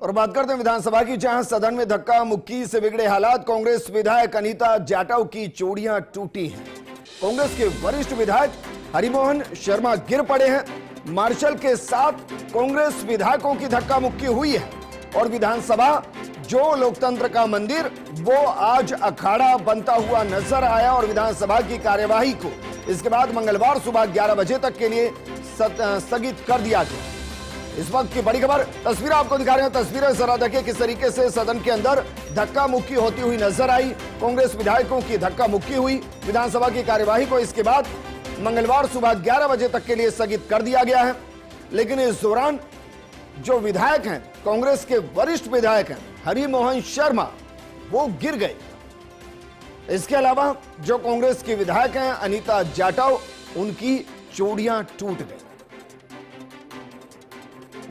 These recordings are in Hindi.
और बात करते हैं विधानसभा की, जहां सदन में धक्का मुक्की से बिगड़े हालात। कांग्रेस विधायक अनीता जाटव की चूड़ियां टूटी हैं। कांग्रेस के वरिष्ठ विधायक हरिमोहन शर्मा गिर पड़े हैं। मार्शल के साथ कांग्रेस विधायकों की धक्का मुक्की हुई है और विधानसभा जो लोकतंत्र का मंदिर वो आज अखाड़ा बनता हुआ नजर आया और विधानसभा की कार्यवाही को इसके बाद मंगलवार सुबह 11 बजे तक के लिए स्थगित कर दिया गया। इस वक्त की बड़ी खबर, तस्वीरें आपको दिखा रहे हैं। तस्वीरें जरा देखिए किस तरीके से सदन के अंदर धक्का मुक्की होती हुई नजर आई। कांग्रेस विधायकों की धक्का मुक्की हुई। विधानसभा की कार्यवाही को इसके बाद मंगलवार सुबह 11 बजे तक के लिए स्थगित कर दिया गया है। लेकिन इस दौरान जो विधायक हैं, कांग्रेस के वरिष्ठ विधायक हैं हरिमोहन शर्मा, वो गिर गए। इसके अलावा जो कांग्रेस के विधायक हैं अनीता जाटव, उनकी चूड़ियां टूट गई।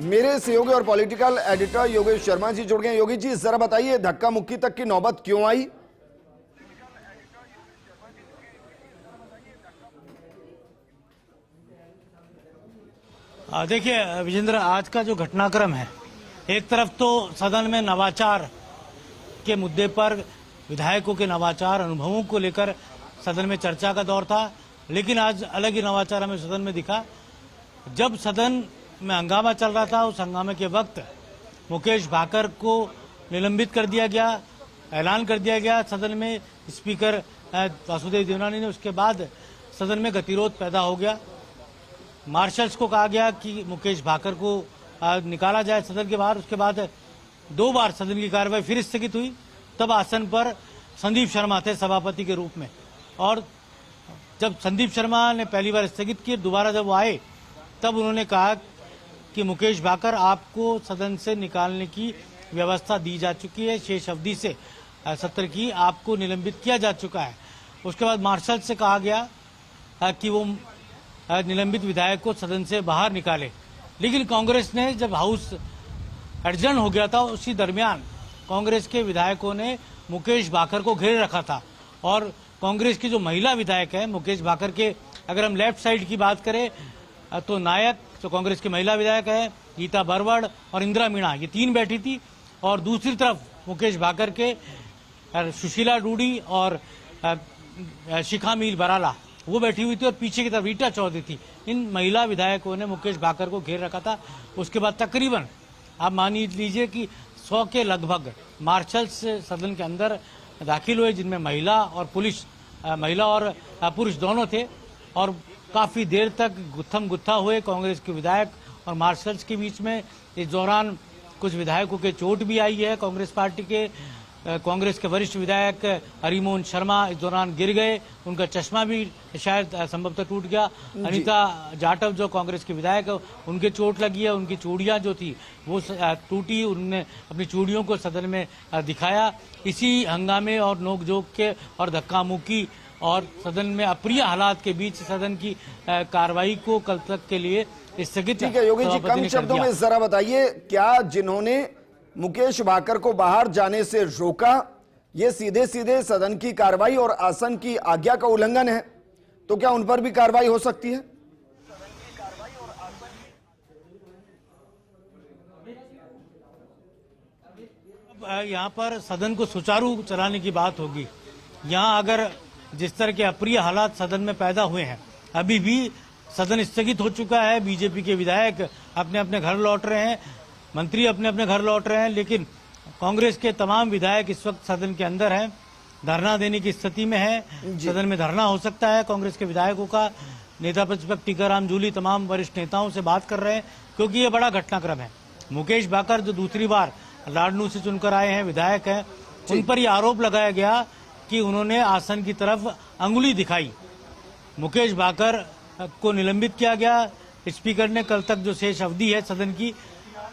मेरे सहयोगी और पॉलिटिकल एडिटर योगेश शर्मा जी जुड़ गए। योगेश जी, जरा बताइए धक्का मुक्की तक की नौबत क्यों आई? देखिए विजेंद्र, आज का जो घटनाक्रम है, एक तरफ तो सदन में नवाचार के मुद्दे पर विधायकों के नवाचार अनुभवों को लेकर सदन में चर्चा का दौर था, लेकिन आज अलग ही नवाचार हमें सदन में दिखा। जब सदन में हंगामा चल रहा था, उस हंगामे के वक्त मुकेश भाकर को निलंबित कर दिया गया, ऐलान कर दिया गया सदन में स्पीकर वासुदेव देवनानी ने। उसके बाद सदन में गतिरोध पैदा हो गया। मार्शल्स को कहा गया कि मुकेश भाकर को निकाला जाए सदन के बाहर। उसके बाद 2 बार सदन की कार्रवाई फिर स्थगित हुई। तब आसन पर संदीप शर्मा थे सभापति के रूप में, और जब संदीप शर्मा ने पहली बार स्थगित की, दोबारा जब वो आए तब उन्होंने कहा कि मुकेश भाकर, आपको सदन से निकालने की व्यवस्था दी जा चुकी है, शेष अवधि से सत्र की, आपको निलंबित किया जा चुका है। उसके बाद मार्शल से कहा गया कि वो निलंबित विधायक को सदन से बाहर निकाले। लेकिन कांग्रेस ने, जब हाउस एडजर्न हो गया था, उसी दरमियान कांग्रेस के विधायकों ने मुकेश भाकर को घेरे रखा था। और कांग्रेस की जो महिला विधायक है मुकेश भाकर के, अगर हम लेफ्ट साइड की बात करें तो नायक जो कांग्रेस की महिला विधायक है, गीता बरवड़ और इंदिरा मीणा, ये 3 बैठी थी। और दूसरी तरफ मुकेश भाकर के सुशीला डूडी और शिखा मील बराला, वो बैठी हुई थी। और पीछे की तरफ रीटा चौधरी थी। इन महिला विधायकों ने मुकेश भाकर को घेर रखा था। उसके बाद तकरीबन आप मान लीजिए कि 100 के लगभग मार्शल्स सदन के अंदर दाखिल हुए, जिनमें महिला और पुरुष दोनों थे। और काफी देर तक गुत्थम गुत्था हुए कांग्रेस के विधायक और मार्शल्स के बीच में। इस दौरान कुछ विधायकों के चोट भी आई है। कांग्रेस पार्टी के कांग्रेस के वरिष्ठ विधायक हरिमोहन शर्मा इस दौरान गिर गए, उनका चश्मा भी शायद संभवतः टूट गया। अनीता जाटव जो कांग्रेस के विधायक है, उनके चोट लगी है, उनकी चूड़ियां जो थी वो टूटी। उन्होंने अपनी चूड़ियों को सदन में दिखाया। इसी हंगामे और नोकझोंक के और धक्का मुक्की और सदन में अप्रिय हालात के बीच सदन की कार्रवाई को कल तक के लिए स्थगित। ठीक है योगी जी, कम शब्दों में जरा बताइए, क्या जिन्होंने मुकेश भाकर को बाहर जाने से रोका, ये सीधे सीधे सदन की कार्रवाई और आसन की आज्ञा का उल्लंघन है? तो क्या उन पर भी कार्रवाई हो सकती है? यहाँ पर सदन को सुचारू चलाने की बात होगी। यहाँ अगर जिस तरह के अप्रिय हालात सदन में पैदा हुए हैं, अभी भी सदन स्थगित हो चुका है, बीजेपी के विधायक अपने अपने घर लौट रहे हैं, मंत्री अपने अपने घर लौट रहे हैं, लेकिन कांग्रेस के तमाम विधायक इस वक्त सदन के अंदर हैं, धरना देने की स्थिति में है। सदन में धरना हो सकता है कांग्रेस के विधायकों का। नेता प्रतिपक्ष टीकाराम जूली तमाम वरिष्ठ नेताओं से बात कर रहे हैं, क्योंकि ये बड़ा घटनाक्रम है। मुकेश भाकर जो दूसरी बार लाडनू से चुनकर आए हैं, विधायक हैं, उन पर यह आरोप लगाया गया कि उन्होंने आसन की तरफ अंगुली दिखाई। मुकेश भाकर को निलंबित किया गया स्पीकर ने कल तक जो शेष अवधि है सदन की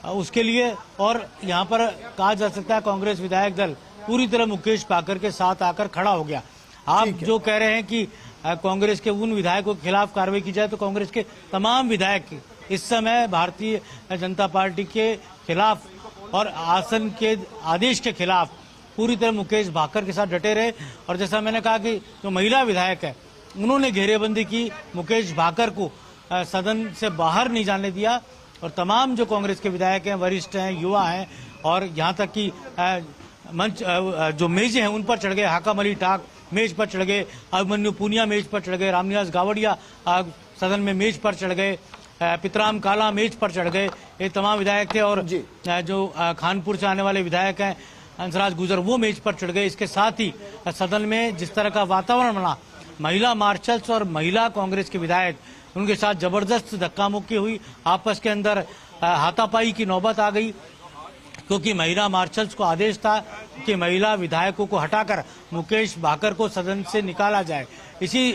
उसके लिए। और यहाँ पर कहा जा सकता है कांग्रेस विधायक दल पूरी तरह मुकेश भाकर के साथ आकर खड़ा हो गया। आप जो कह रहे हैं कि कांग्रेस के उन विधायकों के खिलाफ कार्रवाई की जाए, तो कांग्रेस के तमाम विधायक इस समय भारतीय जनता पार्टी के खिलाफ और आसन के आदेश के खिलाफ पूरी तरह मुकेश भाकर के साथ डटे रहे। और जैसा मैंने कहा कि जो महिला विधायक है, उन्होंने घेरेबंदी की, मुकेश भाकर को सदन से बाहर नहीं जाने दिया और तमाम जो कांग्रेस के विधायक हैं, वरिष्ठ हैं, युवा हैं और यहाँ तक कि मंच जो मेजें हैं उन पर चढ़ गए। हाकाम अली टाक मेज पर चढ़ गए, अभिमन्यु पूनिया मेज पर चढ़ गए, रामनिवास गावड़िया सदन में मेज पर चढ़ गए, पितराम काला मेज पर चढ़ गए। ये तमाम विधायक थे और जो खानपुर से आने वाले विधायक हैं हंसराज गुजर वो मेज पर चढ़ गए। इसके साथ ही सदन में जिस तरह का वातावरण बना, महिला मार्शल्स और महिला कांग्रेस के विधायक उनके साथ जबरदस्त धक्का मुक्की हुई, आपस के अंदर हाथापाई की नौबत आ गई, क्योंकि महिला मार्शल्स को आदेश था कि महिला विधायकों को हटाकर मुकेश भाकर को सदन से निकाला जाए। इसी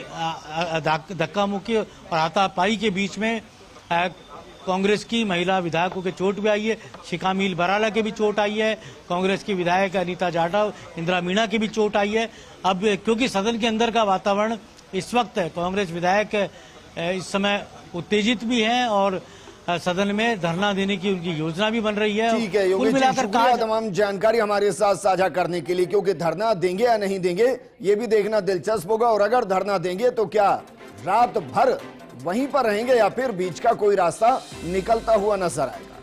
धक्का मुक्की और हाथापाई के बीच में कांग्रेस की महिला विधायकों के चोट भी आई है, शिकामील बराला के भी चोट आई है, कांग्रेस की विधायक अनीता जाटव, इंदिरा मीणा की भी चोट आई है। अब क्योंकि सदन के अंदर का वातावरण इस वक्त कांग्रेस विधायक इस समय उत्तेजित भी हैं और सदन में धरना देने की उनकी योजना भी बन रही है। ठीक है योगेश जी, शुक्रिया तमाम जानकारी हमारे साथ साझा करने के लिए, क्योंकि धरना देंगे या नहीं देंगे ये भी देखना दिलचस्प होगा। और अगर धरना देंगे तो क्या रात भर वहीं पर रहेंगे या फिर बीच का कोई रास्ता निकलता हुआ नजर आएगा।